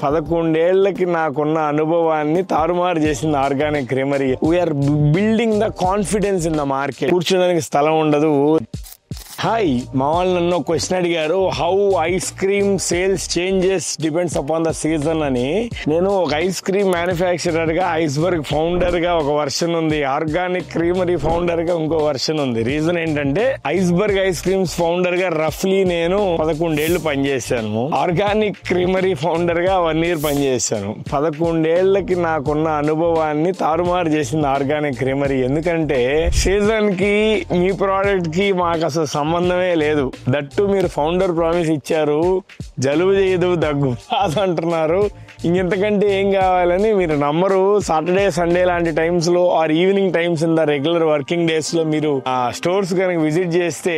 11 ఏళ్లకి నాకున్న అనుభవాన్ని తారుమారు చేసింది organic creamery. We're building the confidence in the market. కూర్చోడానికి స్థలం ఉండదు. హాయ్, మా వాళ్ళు నన్ను క్వశ్చన్ అడిగారు, how ice cream sales changes depends upon the season అని. నేను ఒక ఐస్ క్రీమ్ మ్యానుఫ్యాక్చరర్ గా, ఐస్బర్గ్ ఫౌండర్ గా ఒక వర్షన్ ఉంది, ఆర్గానిక్ క్రీమరీ ఫౌండర్ గా ఇంకో వర్షన్ ఉంది. రీజన్ ఏంటంటే ఐస్బర్గ్ ఐస్ క్రీమ్స్ ఫౌండర్ గా రఫ్లీ నేను 11 ఏళ్లు పనిచేశాను. ఆర్గానిక్ క్రీమరీ ఫౌండర్ గా 1 year పనిచేశాను. 11 ఏళ్లకి నాకున్న అనుభవాన్ని తారుమారు చేసింది ఆర్గానిక్ క్రీమరీ. ఎందుకంటే సీజన్ కి మీ ప్రోడక్ట్ కి మాకు అసలు సంబంధమే లేదు. దట్టు మీరు ఫౌండర్ ప్రామిస్ ఇచ్చారు, జలుబు చేయదు, దగ్గు రాదు అంటున్నారు. ఇంకెంతకంటే ఏం కావాలని మీరు నమ్మరు. సాటర్డే, సండే లాంటి టైమ్స్ లో or evening times in the regular working days లో మీరు ఆ స్టోర్స్ కనుక విజిట్ చేస్తే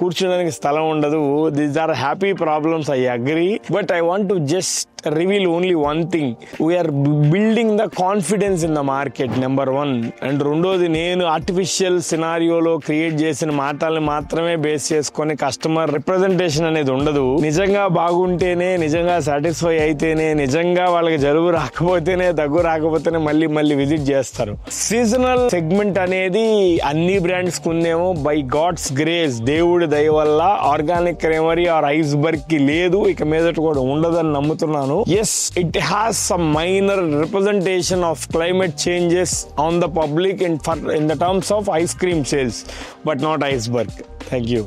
కూర్చోడానికి స్థలం ఉండదు. These are happy problems, I agree. But I want to just reveal only one thing, we're building the confidence in the market, number 1. And రెండోది, నేను ఆర్టిఫిషియల్ సినారియోలో క్రియేట్ చేసిన మాటల్ని మాత్రమే బేస్ చేసుకొని కస్టమర్ రిప్రజెంటేషన్ అనేది ఉండదు. నిజంగా బాగుంటేనే, నిజంగా సాటిస్ఫై అయితేనే, నిజంగా వాళ్ళకి జలుబు రాకపోతేనే, దగ్గు రాకపోతేనే మళ్ళీ మళ్ళీ విజిట్ చేస్తారు. సీజనల్ సెగ్మెంట్ అనేది అన్ని బ్రాండ్స్ కుందేమో, బై గాడ్స్ గ్రేస్, దేవుడి దయ వల్ల ఆర్గానిక్ క్రీమరీ ఆర్ ఐస్బర్గ్ కి లేదు, ఇక మీదట కూడా ఉండదని నమ్ముతున్నాను. Yes, it has some minor representation of climate changes on the public in the terms of ice cream sales, but not iceberg. Thank you.